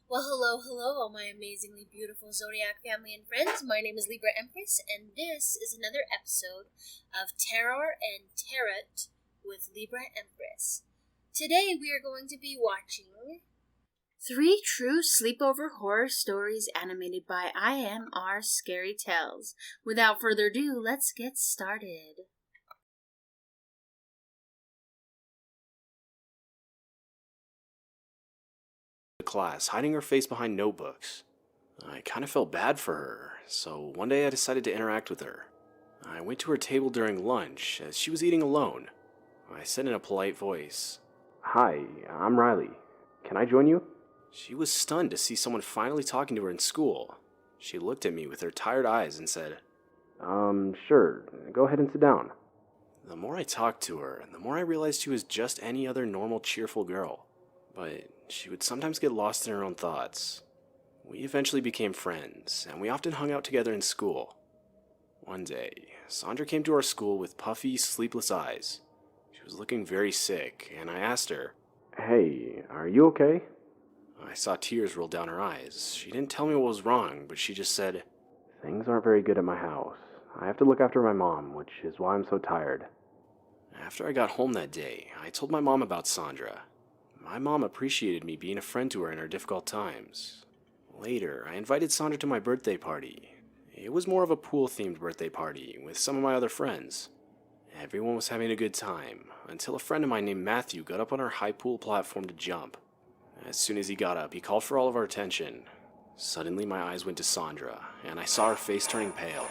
Well, hello, all my amazingly beautiful zodiac family and friends. My name is Libra Empress, and this is another episode of Terror and Tarot with Libra Empress. Today we are going to be watching 3 true sleepover horror stories animated by IMR Scary Tales. Without further ado, let's get started. Class, hiding her face behind notebooks. I kind of felt bad for her, so one day I decided to interact with her. I went to her table during lunch as she was eating alone. I said in a polite voice, "Hi, I'm Riley. Can I join you?" She was stunned to see someone finally talking to her in school. She looked at me with her tired eyes and said, Sure, go ahead and sit down." The more I talked to her, the more I realized she was just any other normal, cheerful girl. But she would sometimes get lost in her own thoughts. We eventually became friends, and we often hung out together in school. One day, Sandra came to our school with puffy, sleepless eyes. She was looking very sick, and I asked her, "Hey, are you okay?" I saw tears roll down her eyes. She didn't tell me what was wrong, but she just said, "Things aren't very good at my house. I have to look after my mom, which is why I'm so tired." After I got home that day, I told my mom about Sandra. My mom appreciated me being a friend to her in her difficult times. Later, I invited Sandra to my birthday party. It was more of a pool-themed birthday party with some of my other friends. Everyone was having a good time, until a friend of mine named Matthew got up on our high pool platform to jump. As soon as he got up, he called for all of our attention. Suddenly, my eyes went to Sandra, and I saw her face turning pale.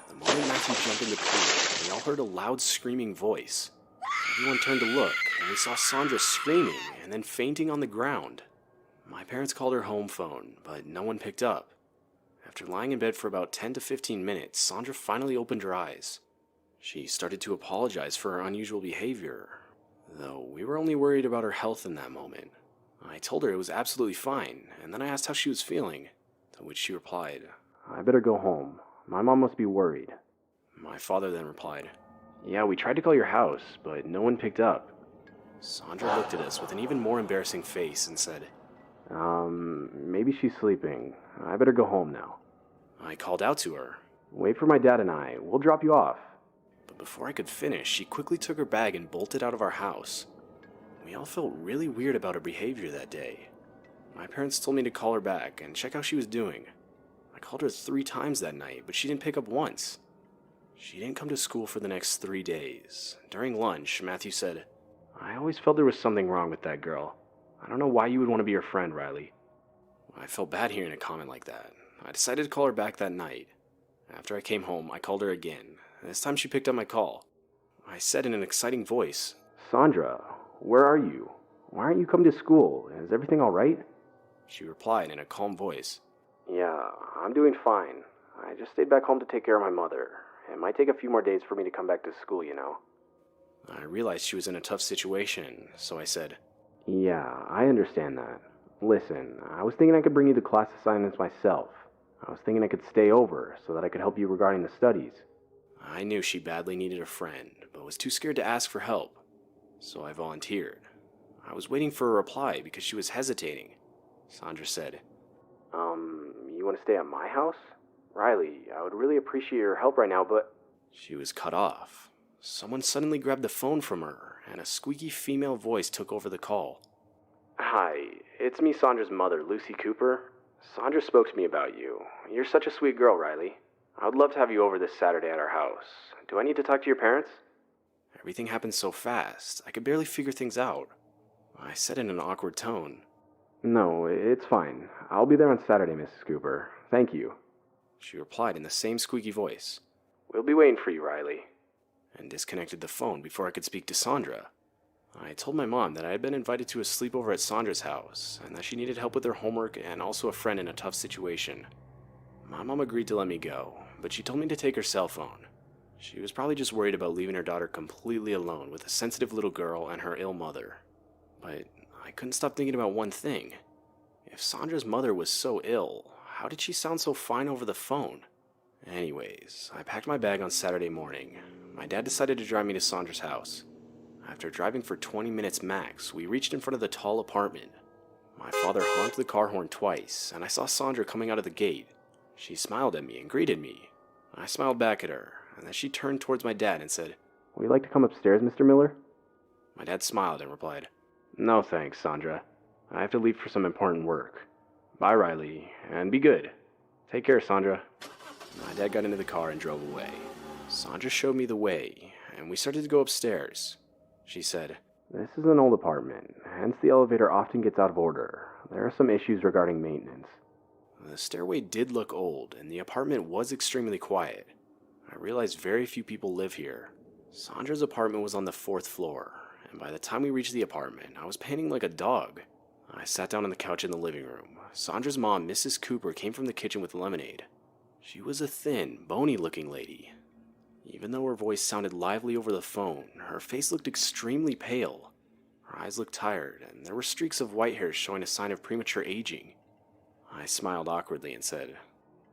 The moment Matthew jumped in the pool, we all heard a loud screaming voice. Everyone turned to look, and we saw Sandra screaming and then fainting on the ground. My parents called her home phone, but no one picked up. After lying in bed for about 10 to 15 minutes, Sandra finally opened her eyes. She started to apologize for her unusual behavior, though we were only worried about her health in that moment. I told her it was absolutely fine, and then I asked how she was feeling, to which she replied, "I better go home. My mom must be worried." My father then replied, "Yeah, we tried to call your house, but no one picked up." Sandra looked at us with an even more embarrassing face and said, Maybe she's sleeping. I better go home now." I called out to her, "Wait for my dad and I. We'll drop you off." But before I could finish, she quickly took her bag and bolted out of our house. We all felt really weird about her behavior that day. My parents told me to call her back and check how she was doing. I called her 3 times that night, but she didn't pick up once. She didn't come to school for the next 3 days. During lunch, Matthew said, "I always felt there was something wrong with that girl. I don't know why you would want to be her friend, Riley." I felt bad hearing a comment like that. I decided to call her back that night. After I came home, I called her again. This time she picked up my call. I said in an exciting voice, "Sandra, where are you? Why aren't you coming to school? Is everything all right?" She replied in a calm voice, "Yeah, I'm doing fine. I just stayed back home to take care of my mother. It might take a few more days for me to come back to school, you know." I realized she was in a tough situation, so I said, "Yeah, I understand that. Listen, I was thinking I could bring you the class assignments myself. I was thinking I could stay over so that I could help you regarding the studies." I knew she badly needed a friend, but was too scared to ask for help, so I volunteered. I was waiting for a reply because she was hesitating. Sandra said, You want to stay at my house? Riley, I would really appreciate your help right now, but..." She was cut off. Someone suddenly grabbed the phone from her, and a squeaky female voice took over the call. "Hi, it's me, Sandra's mother, Lucy Cooper. Sandra spoke to me about you. You're such a sweet girl, Riley. I would love to have you over this Saturday at our house. Do I need to talk to your parents?" Everything happened so fast, I could barely figure things out. I said in an awkward tone, "No, it's fine. I'll be there on Saturday, Mrs. Cooper. Thank you." She replied in the same squeaky voice, "We'll be waiting for you, Riley," and disconnected the phone before I could speak to Sandra. I told my mom that I had been invited to a sleepover at Sandra's house, and that she needed help with her homework and also a friend in a tough situation. My mom agreed to let me go, but she told me to take her cell phone. She was probably just worried about leaving her daughter completely alone with a sensitive little girl and her ill mother. But I couldn't stop thinking about one thing. If Sandra's mother was so ill, how did she sound so fine over the phone? Anyways, I packed my bag on Saturday morning. My dad decided to drive me to Sandra's house. After driving for 20 minutes max, we reached in front of the tall apartment. My father honked the car horn twice, and I saw Sandra coming out of the gate. She smiled at me and greeted me. I smiled back at her, and then she turned towards my dad and said, "Would you like to come upstairs, Mr. Miller?" My dad smiled and replied, "No thanks, Sandra. I have to leave for some important work. Bye, Riley, and be good. Take care, Sandra." My dad got into the car and drove away. Sandra showed me the way, and we started to go upstairs. She said, "This is an old apartment, hence the elevator often gets out of order. There are some issues regarding maintenance." The stairway did look old, and the apartment was extremely quiet. I realized very few people live here. Sandra's apartment was on the 4th floor, and by the time we reached the apartment, I was panting like a dog. I sat down on the couch in the living room. Sandra's mom, Mrs. Cooper, came from the kitchen with lemonade. She was a thin, bony-looking lady. Even though her voice sounded lively over the phone, her face looked extremely pale. Her eyes looked tired, and there were streaks of white hair showing a sign of premature aging. I smiled awkwardly and said,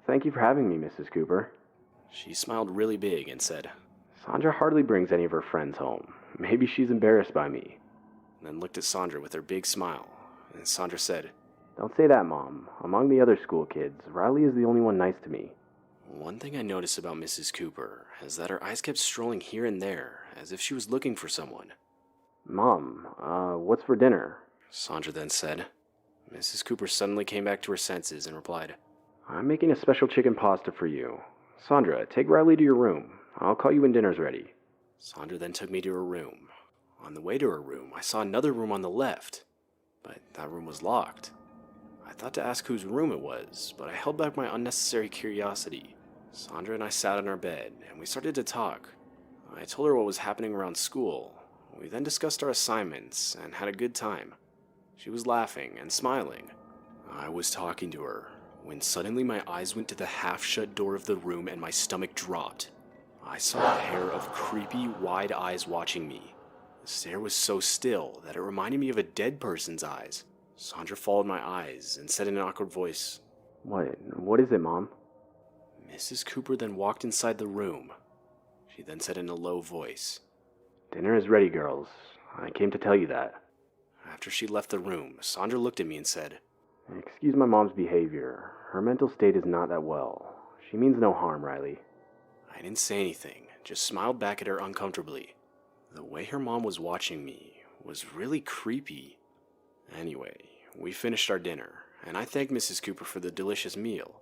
"Thank you for having me, Mrs. Cooper." She smiled really big and said, "Sandra hardly brings any of her friends home. Maybe she's embarrassed by me." Then looked at Sandra with her big smile, and Sandra said, "Don't say that, Mom. Among the other school kids, Riley is the only one nice to me." One thing I noticed about Mrs. Cooper is that her eyes kept strolling here and there, as if she was looking for someone. "Mom, what's for dinner?" Sandra then said. Mrs. Cooper suddenly came back to her senses and replied, "I'm making a special chicken pasta for you. Sandra, take Riley to your room. I'll call you when dinner's ready." Sandra then took me to her room. On the way to her room, I saw another room on the left, but that room was locked. I thought to ask whose room it was, but I held back my unnecessary curiosity. Sandra and I sat on our bed, and we started to talk. I told her what was happening around school. We then discussed our assignments and had a good time. She was laughing and smiling. I was talking to her when suddenly my eyes went to the half-shut door of the room and my stomach dropped. I saw a pair of creepy, wide eyes watching me. The stare was so still that it reminded me of a dead person's eyes. Sandra followed my eyes and said in an awkward voice, What is it, Mom?" Mrs. Cooper then walked inside the room. She then said in a low voice, "Dinner is ready, girls. I came to tell you that." After she left the room, Sandra looked at me and said, "Excuse my mom's behavior. Her mental state is not that well. She means no harm, Riley." I didn't say anything, just smiled back at her uncomfortably. The way her mom was watching me was really creepy. Anyway, we finished our dinner, and I thanked Mrs. Cooper for the delicious meal.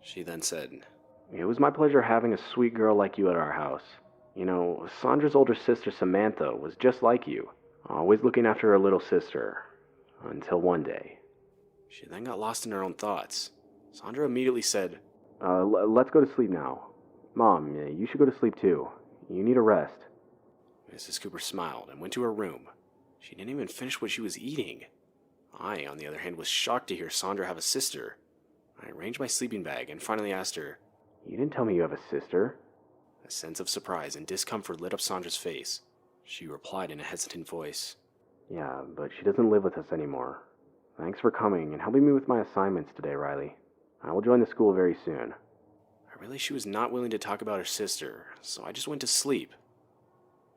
She then said, "It was my pleasure having a sweet girl like you at our house. You know, Sandra's older sister Samantha was just like you, always looking after her little sister, until one day." She then got lost in her own thoughts. Sandra immediately said, Let's go to sleep now. Mom, you should go to sleep too. You need a rest." Mrs. Cooper smiled and went to her room. She didn't even finish what she was eating. I, on the other hand, was shocked to hear Sandra have a sister. I arranged my sleeping bag and finally asked her, "You didn't tell me you have a sister?" A sense of surprise and discomfort lit up Sandra's face. She replied in a hesitant voice, "Yeah, but she doesn't live with us anymore. Thanks for coming and helping me with my assignments today, Riley. I will join the school very soon." I realized she was not willing to talk about her sister, so I just went to sleep.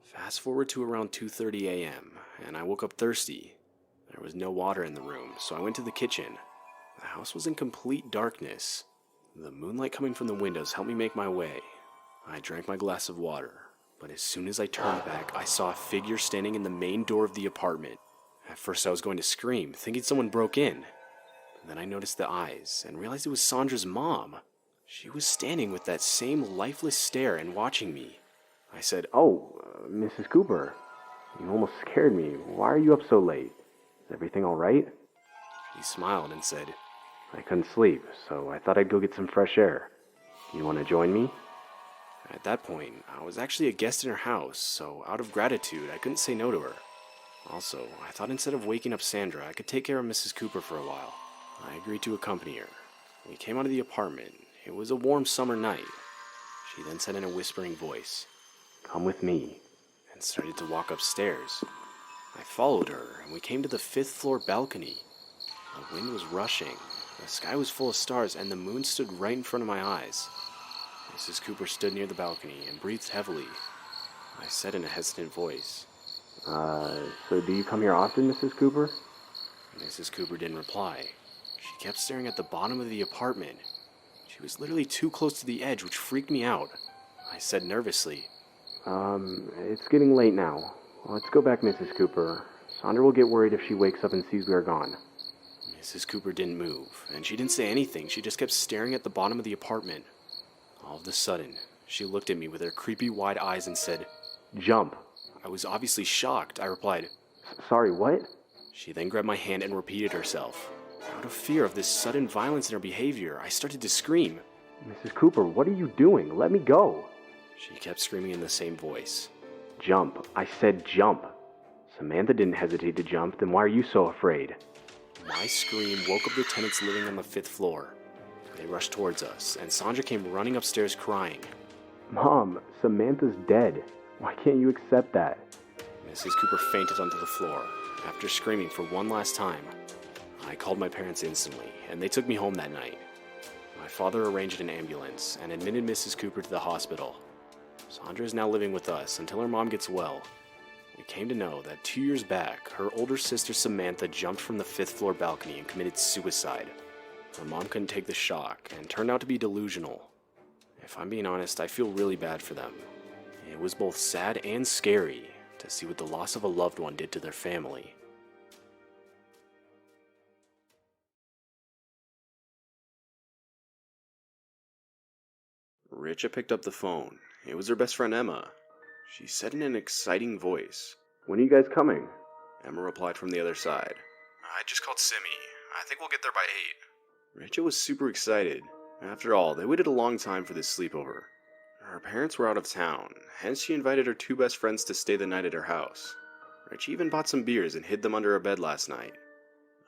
Fast forward to around 2:30 a.m., and I woke up thirsty. There was no water in the room, so I went to the kitchen. The house was in complete darkness. The moonlight coming from the windows helped me make my way. I drank my glass of water, but as soon as I turned back, I saw a figure standing in the main door of the apartment. At first I was going to scream, thinking someone broke in. Then I noticed the eyes and realized it was Sandra's mom. She was standing with that same lifeless stare and watching me. I said, Mrs. Cooper, you almost scared me. Why are you up so late? Is everything all right?" She smiled and said, "I couldn't sleep, so I thought I'd go get some fresh air. You want to join me?" At that point, I was actually a guest in her house, so out of gratitude, I couldn't say no to her. Also, I thought instead of waking up Sandra, I could take care of Mrs. Cooper for a while. I agreed to accompany her. We came out of the apartment. It was a warm summer night. She then said in a whispering voice, "Come with me," and started to walk upstairs. I followed her, and we came to the 5th floor balcony. The wind was rushing, the sky was full of stars, and the moon stood right in front of my eyes. Mrs. Cooper stood near the balcony and breathed heavily. I said in a hesitant voice, So do you come here often, Mrs. Cooper?" Mrs. Mrs. Cooper didn't reply. She kept staring at the bottom of the apartment. She was literally too close to the edge, which freaked me out. I said nervously, It's getting late now. Let's go back, Mrs. Cooper. Sandra will get worried if she wakes up and sees we are gone. Mrs. Cooper didn't move, and she didn't say anything. She just kept staring at the bottom of the apartment. All of a sudden, she looked at me with her creepy wide eyes and said, "Jump." I was obviously shocked. I replied, "Sorry, what?" She then grabbed my hand and repeated herself. Out of fear of this sudden violence in her behavior, I started to scream. "Mrs. Cooper, what are you doing? Let me go." She kept screaming in the same voice. "Jump. I said jump." Samantha didn't hesitate to jump, then why are you so afraid? My scream woke up the tenants living on the 5th floor. They rushed towards us, and Sandra came running upstairs crying. "Mom, Samantha's dead. Why can't you accept that?" Mrs. Cooper fainted onto the floor. After screaming for one last time, I called my parents instantly, and they took me home that night. My father arranged an ambulance and admitted Mrs. Cooper to the hospital. Sandra is now living with us until her mom gets well. We came to know that 2 years back, her older sister Samantha jumped from the 5th floor balcony and committed suicide. Her mom couldn't take the shock and turned out to be delusional. If I'm being honest, I feel really bad for them. It was both sad and scary to see what the loss of a loved one did to their family. Richa picked up the phone. It was her best friend Emma. She said in an exciting voice, "When are you guys coming?" Emma replied from the other side, "I just called Simi. I think we'll get there by 8. Richa was super excited. After all, they waited a long time for this sleepover. Her parents were out of town, hence she invited her 2 best friends to stay the night at her house. Richa even bought some beers and hid them under her bed last night.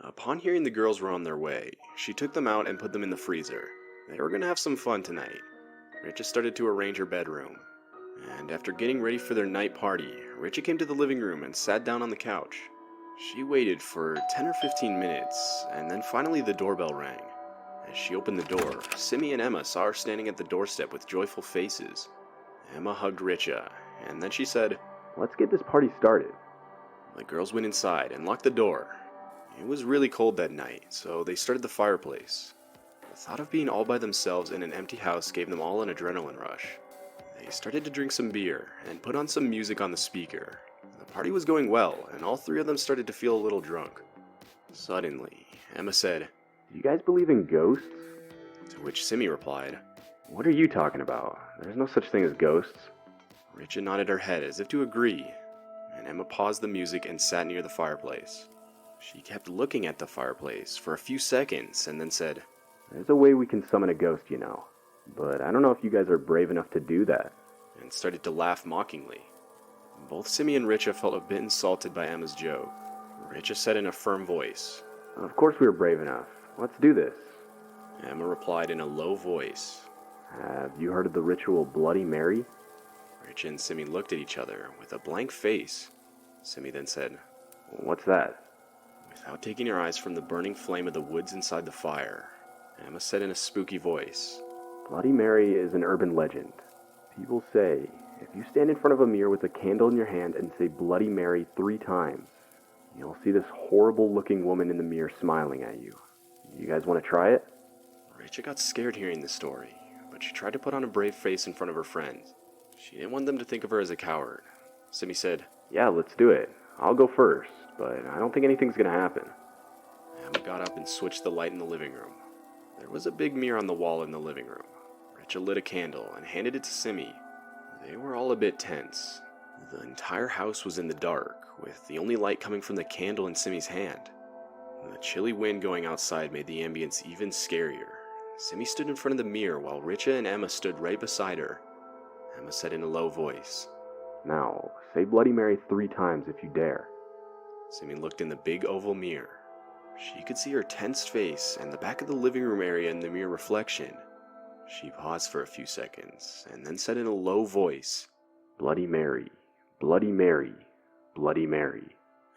Upon hearing the girls were on their way, she took them out and put them in the freezer. They were going to have some fun tonight. Richa started to arrange her bedroom, and after getting ready for their night party, Richa came to the living room and sat down on the couch. She waited for 10 or 15 minutes, and then finally the doorbell rang. As she opened the door, Simi and Emma saw her standing at the doorstep with joyful faces. Emma hugged Richa, and then she said, "Let's get this party started." The girls went inside and locked the door. It was really cold that night, so they started the fireplace. The thought of being all by themselves in an empty house gave them all an adrenaline rush. They started to drink some beer and put on some music on the speaker. The party was going well, and all 3 of them started to feel a little drunk. Suddenly, Emma said, "Do you guys believe in ghosts?" To which Simi replied, "What are you talking about? There's no such thing as ghosts." Richa nodded her head as if to agree, and Emma paused the music and sat near the fireplace. She kept looking at the fireplace for a few seconds and then said, "There's a way we can summon a ghost, you know, but I don't know if you guys are brave enough to do that," and started to laugh mockingly. Both Simi and Richa felt a bit insulted by Emma's joke. Richa said in a firm voice, "Of course we are brave enough. Let's do this." Emma replied in a low voice, "Have you heard of the ritual Bloody Mary?" Richa and Simi looked at each other with a blank face. Simi then said, "What's that?" Without taking her eyes from the burning flame of the woods inside the fire, Emma said in a spooky voice, "Bloody Mary is an urban legend. People say, if you stand in front of a mirror with a candle in your hand and say Bloody Mary 3 times, you'll see this horrible-looking woman in the mirror smiling at you. You guys want to try it?" Richa got scared hearing the story, but she tried to put on a brave face in front of her friends. She didn't want them to think of her as a coward. Simi said, "Yeah, let's do it. I'll go first, but I don't think anything's going to happen." Emma got up and switched the light in the living room. There was a big mirror on the wall in the living room. Richa lit a candle and handed it to Simi. They were all a bit tense. The entire house was in the dark, with the only light coming from the candle in Simi's hand. The chilly wind going outside made the ambience even scarier. Simi stood in front of the mirror while Richa and Emma stood right beside her. Emma said in a low voice, "Now, say Bloody Mary 3 times if you dare." Simi looked in the big oval mirror. She could see her tensed face and the back of the living room area in the mirror reflection. She paused for a few seconds and then said in a low voice, "Bloody Mary, Bloody Mary, Bloody Mary."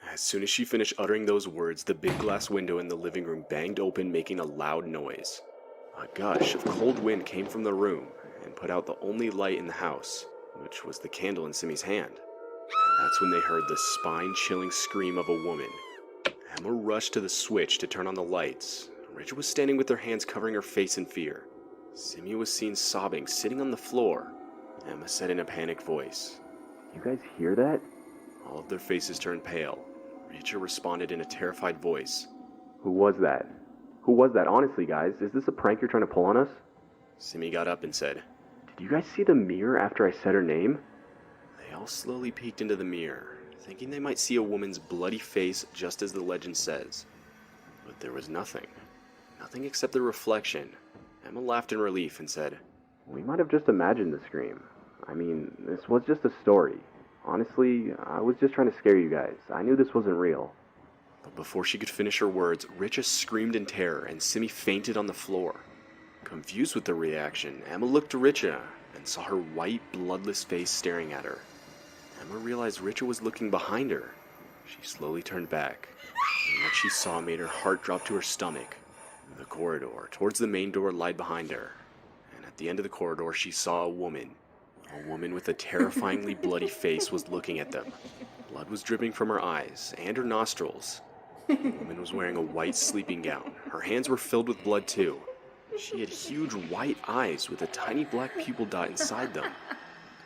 As soon as she finished uttering those words, the big glass window in the living room banged open, making a loud noise. A gush of cold wind came from the room and put out the only light in the house, which was the candle in Simi's hand. And that's when they heard the spine-chilling scream of a woman. Emma rushed to the switch to turn on the lights. Richard was standing with her hands covering her face in fear. Simi was seen sobbing, sitting on the floor. Emma said in a panicked voice, "You guys hear that?" All of their faces turned pale. Richard responded in a terrified voice, "Who was that? Who was that? Honestly, guys, is this a prank you're trying to pull on us?" Simi got up and said, "Did you guys see the mirror after I said her name?" They all slowly peeked into the mirror, thinking they might see a woman's bloody face just as the legend says. But there was nothing. Nothing except the reflection. Emma laughed in relief and said, "We might have just imagined the scream. I mean, this was just a story. Honestly, I was just trying to scare you guys. I knew this wasn't real." But before she could finish her words, Richa screamed in terror and Simi fainted on the floor. Confused with the reaction, Emma looked to Richa and saw her white, bloodless face staring at her. Emma realized Richa was looking behind her. She slowly turned back, and what she saw made her heart drop to her stomach. The corridor towards the main door lied behind her, and at the end of the corridor she saw a woman. A woman with a terrifyingly bloody face was looking at them. Blood was dripping from her eyes and her nostrils. The woman was wearing a white sleeping gown. Her hands were filled with blood too. She had huge white eyes with a tiny black pupil dot inside them.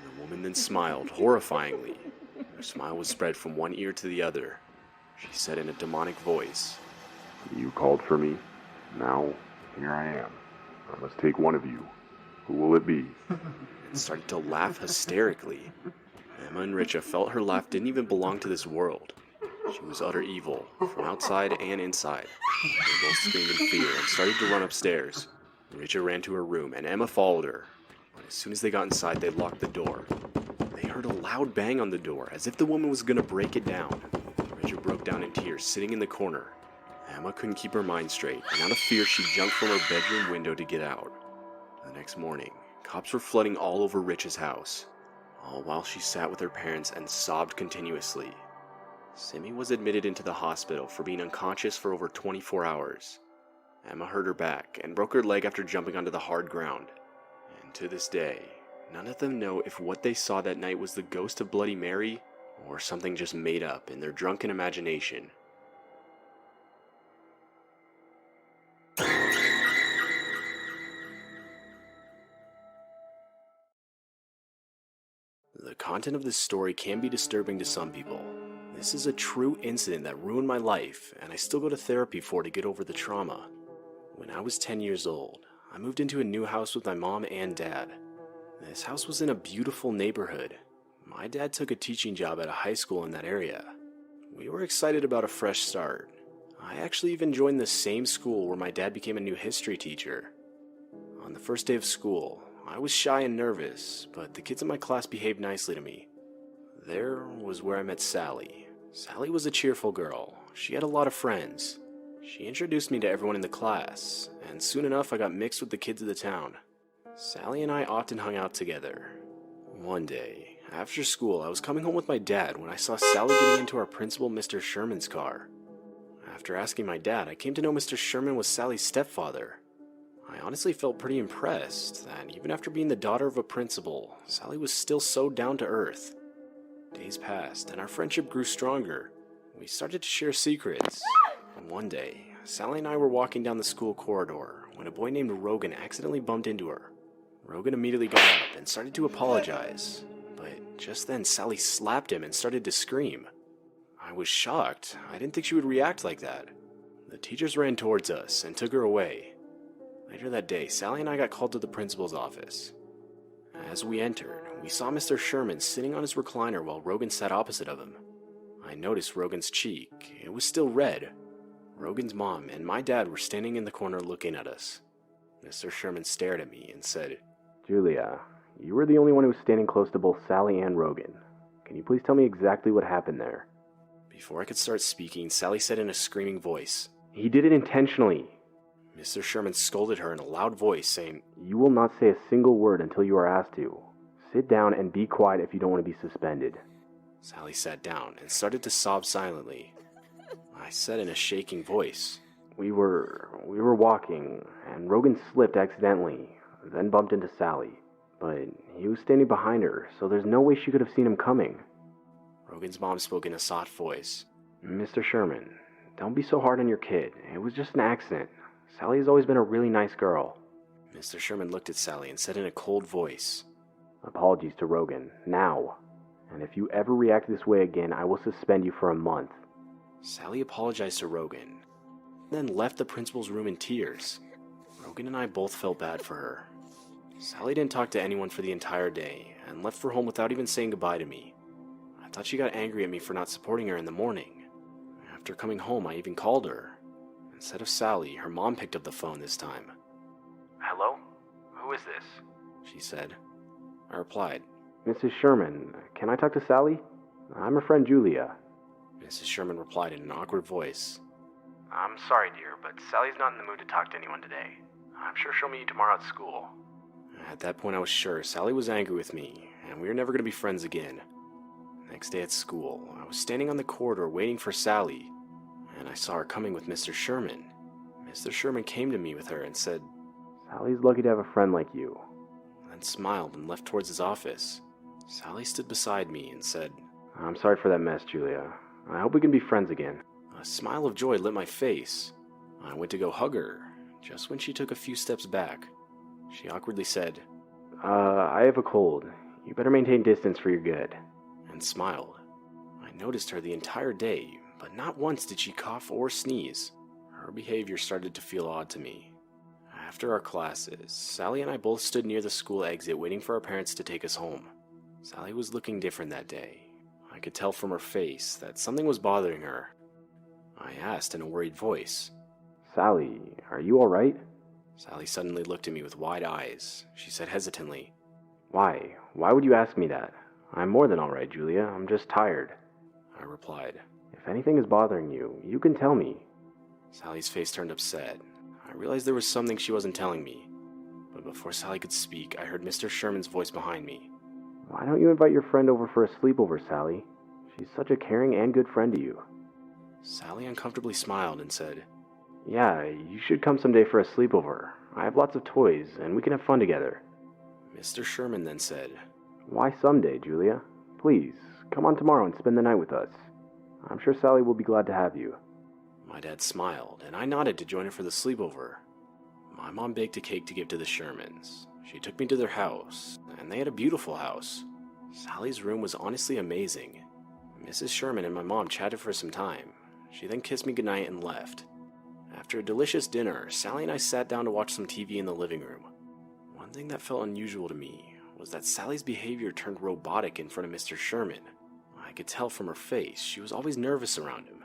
The woman then smiled, horrifyingly. Her smile was spread from one ear to the other. She said in a demonic voice, "You called for me. Now, here I am. I must take one of you. Who will it be?" And started to laugh hysterically. Emma and Richa felt her laugh didn't even belong to this world. She was utter evil, from outside and inside. They both screamed in fear and started to run upstairs. Richa ran to her room, and Emma followed her. But as soon as they got inside, they locked the door. They heard a loud bang on the door, as if the woman was going to break it down. Richa broke down in tears, sitting in the corner. Emma couldn't keep her mind straight, and out of fear, she jumped from her bedroom window to get out. The next morning, cops were flooding all over Richa's house, all while she sat with her parents and sobbed continuously. Simi was admitted into the hospital for being unconscious for over 24 hours. Emma hurt her back and broke her leg after jumping onto the hard ground. And to this day, none of them know if what they saw that night was the ghost of Bloody Mary or something just made up in their drunken imagination. The content of this story can be disturbing to some people. This is a true incident that ruined my life, and I still go to therapy for to get over the trauma. When I was 10 years old, I moved into a new house with my mom and dad. This house was in a beautiful neighborhood. My dad took a teaching job at a high school in that area. We were excited about a fresh start. I actually even joined the same school where my dad became a new history teacher. On the first day of school, I was shy and nervous, but the kids in my class behaved nicely to me. There was where I met Sally. Sally was a cheerful girl. She had a lot of friends. She introduced me to everyone in the class, and soon enough I got mixed with the kids of the town. Sally and I often hung out together. One day, after school, I was coming home with my dad when I saw Sally getting into our principal, Mr. Sherman's car. After asking my dad, I came to know Mr. Sherman was Sally's stepfather. I honestly felt pretty impressed that even after being the daughter of a principal, Sally was still so down to earth. Days passed, and our friendship grew stronger. We started to share secrets. One day, Sally and I were walking down the school corridor when a boy named Rogan accidentally bumped into her. Rogan immediately got up and started to apologize, but just then Sally slapped him and started to scream. I was shocked. I didn't think she would react like that. The teachers ran towards us and took her away. Later that day, Sally and I got called to the principal's office. As we entered, we saw Mr. Sherman sitting on his recliner while Rogan sat opposite of him. I noticed Rogan's cheek. It was still red. Rogan's mom and my dad were standing in the corner looking at us. Mr. Sherman stared at me and said, "Julia, you were the only one who was standing close to both Sally and Rogan. Can you please tell me exactly what happened there?" Before I could start speaking, Sally said in a screaming voice, "He did it intentionally." Mr. Sherman scolded her in a loud voice, saying, "You will not say a single word until you are asked to. Sit down and be quiet if you don't want to be suspended." Sally sat down and started to sob silently. I said in a shaking voice, We were walking, and Rogan slipped accidentally, then bumped into Sally. But he was standing behind her, so there's no way she could have seen him coming." Rogan's mom spoke in a soft voice. "Mr. Sherman, Don't be so hard on your kid. It was just an accident. Sally has always been a really nice girl. Mr. Sherman looked at Sally and said in a cold voice, Apologies to Rogan, now. And if you ever react this way again, I will suspend you for a month. Sally apologized to Rogan, then left the principal's room in tears. Rogan and I both felt bad for her. Sally didn't talk to anyone for the entire day and left for home without even saying goodbye to me. I thought she got angry at me for not supporting her in the morning. After coming home, I even called her. Instead of Sally, her mom picked up the phone this time. Hello? Who is this? She said. I replied, Mrs. Sherman, can I talk to Sally? I'm her friend Julia. Mrs. Sherman replied in an awkward voice. I'm sorry, dear, but Sally's not in the mood to talk to anyone today. I'm sure she'll meet you tomorrow at school. At that point, I was sure Sally was angry with me, and we were never going to be friends again. Next day at school, I was standing on the corridor waiting for Sally, and I saw her coming with Mr. Sherman. Mr. Sherman came to me with her and said, Sally's lucky to have a friend like you. Then smiled and left towards his office. Sally stood beside me and said, I'm sorry for that mess, Julia. I hope we can be friends again. A smile of joy lit my face. I went to go hug her, just when she took a few steps back. She awkwardly said, I have a cold. You better maintain distance for your good. And smiled. I noticed her the entire day, but not once did she cough or sneeze. Her behavior started to feel odd to me. After our classes, Sally and I both stood near the school exit waiting for our parents to take us home. Sally was looking different that day. I could tell from her face that something was bothering her. I asked in a worried voice, Sally, are you alright? Sally suddenly looked at me with wide eyes. She said hesitantly, Why? Why would you ask me that? I'm more than alright, Julia. I'm just tired. I replied. If anything is bothering you, you can tell me. Sally's face turned upset. I realized there was something she wasn't telling me. But before Sally could speak, I heard Mr. Sherman's voice behind me. Why don't you invite your friend over for a sleepover, Sally? She's such a caring and good friend to you. Sally uncomfortably smiled and said, Yeah, you should come someday for a sleepover. I have lots of toys, and we can have fun together. Mr. Sherman then said, Why someday, Julia? Please, come on tomorrow and spend the night with us. I'm sure Sally will be glad to have you. My dad smiled, and I nodded to join her for the sleepover. My mom baked a cake to give to the Shermans. She took me to their house, and they had a beautiful house. Sally's room was honestly amazing. Mrs. Sherman and my mom chatted for some time. She then kissed me goodnight and left. After a delicious dinner, Sally and I sat down to watch some TV in the living room. One thing that felt unusual to me was that Sally's behavior turned robotic in front of Mr. Sherman. I could tell from her face she was always nervous around him.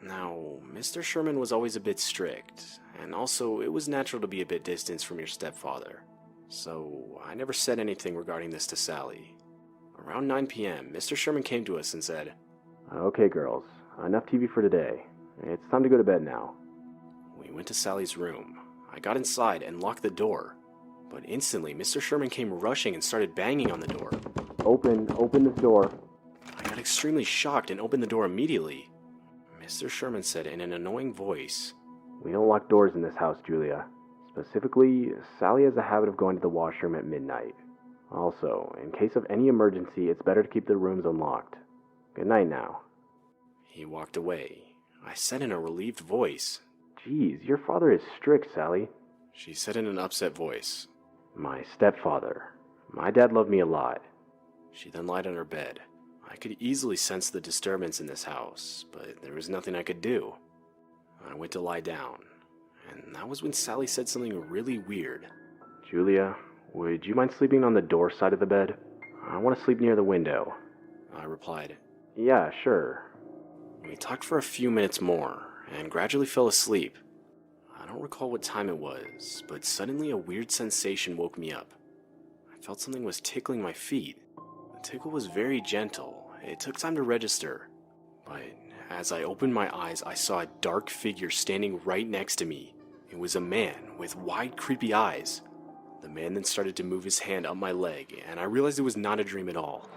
Now, Mr. Sherman was always a bit strict, and also it was natural to be a bit distanced from your stepfather. So I never said anything regarding this to Sally. Around 9 p.m., Mr. Sherman came to us and said, Okay, girls, enough TV for today. It's time to go to bed now. We went to Sally's room. I got inside and locked the door. But instantly, Mr. Sherman came rushing and started banging on the door. Open this door. I got extremely shocked and opened the door immediately. Mr. Sherman said in an annoying voice, We don't lock doors in this house, Julia. Specifically, Sally has a habit of going to the washroom at midnight. Also, in case of any emergency, it's better to keep the rooms unlocked. Good night now. He walked away. I said in a relieved voice, Geez, your father is strict, Sally. She said in an upset voice, My stepfather. My dad loved me a lot. She then lied on her bed. I could easily sense the disturbance in this house, but there was nothing I could do. I went to lie down, and that was when Sally said something really weird. Julia, would you mind sleeping on the door side of the bed? I want to sleep near the window. I replied. Yeah, sure. We talked for a few minutes more, and gradually fell asleep. I don't recall what time it was, but suddenly a weird sensation woke me up. I felt something was tickling my feet. The tickle was very gentle. It took time to register. But as I opened my eyes, I saw a dark figure standing right next to me. It was a man with wide, creepy eyes. The man then started to move his hand up my leg, and I realized it was not a dream at all.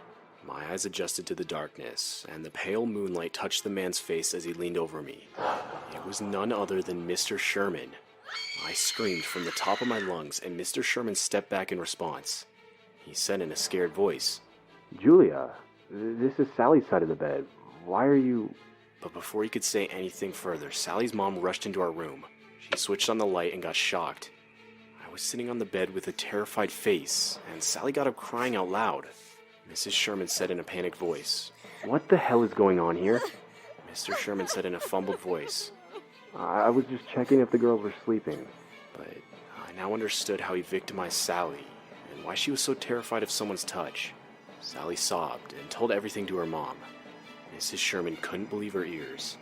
My eyes adjusted to the darkness, and the pale moonlight touched the man's face as he leaned over me. It was none other than Mr. Sherman. I screamed from the top of my lungs, and Mr. Sherman stepped back in response. He said in a scared voice, Julia, this is Sally's side of the bed. Why are you... But before he could say anything further, Sally's mom rushed into our room. She switched on the light and got shocked. I was sitting on the bed with a terrified face, and Sally got up crying out loud. Mrs. Sherman said in a panicked voice. What the hell is going on here? Mr. Sherman said in a fumbled voice. I was just checking if the girls were sleeping. But I now understood how he victimized Sally, and why she was so terrified of someone's touch. Sally sobbed and told everything to her mom. Mrs. Sherman couldn't believe her ears.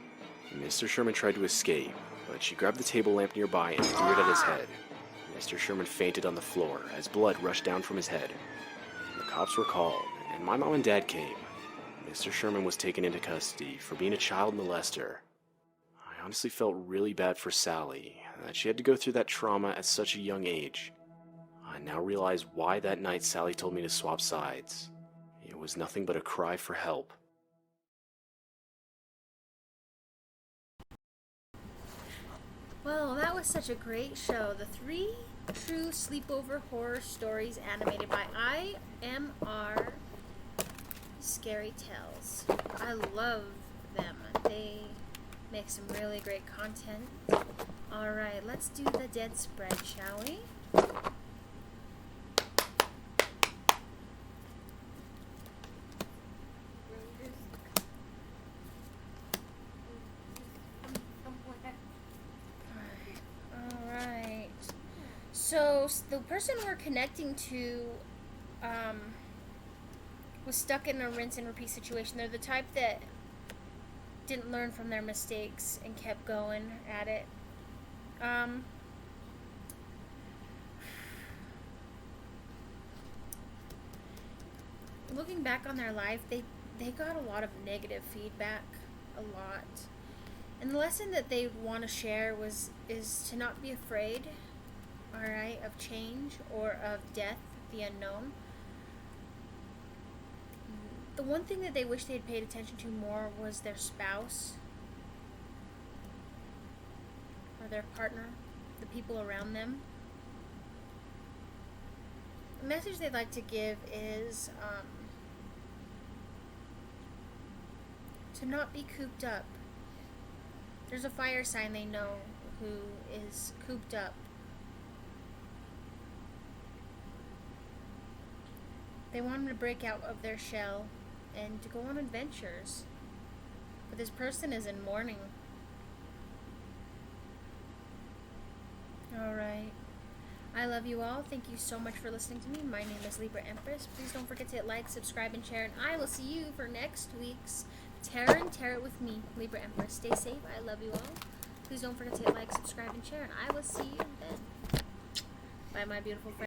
Mr. Sherman tried to escape, but she grabbed the table lamp nearby and threw it at his head. Mr. Sherman fainted on the floor as blood rushed down from his head. The cops were called, and my mom and dad came. Mr. Sherman was taken into custody for being a child molester. I honestly felt really bad for Sally, that she had to go through that trauma at such a young age. I now realize why that night Sally told me to swap sides. It was nothing but a cry for help. Well, that was such a great show. The 3 true sleepover horror stories animated by IMR Scary Tales. I love them. They make some really great content. Alright, let's do the dead spread, shall we? Alright. So, the person we're connecting to was stuck in a rinse and repeat situation. They're the type that didn't learn from their mistakes and kept going at it. Looking back on their life, they got a lot of negative feedback, a lot. And the lesson that they want to share is to not be afraid, alright, of change or of death, the unknown. The one thing that they wish they had paid attention to more was their spouse or their partner, the people around them. The message they'd like to give is to not be cooped up. There's a fire sign they know who is cooped up. They want them to break out of their shell and to go on adventures. But this person is in mourning. Alright. I love you all. Thank you so much for listening to me. My name is Libra Empress. Please don't forget to hit like, subscribe, and share. And I will see you for next week's Terror and Tarot with me, Libra Empress. Stay safe. I love you all. Please don't forget to hit like, subscribe, and share. And I will see you then. Bye, my beautiful friends.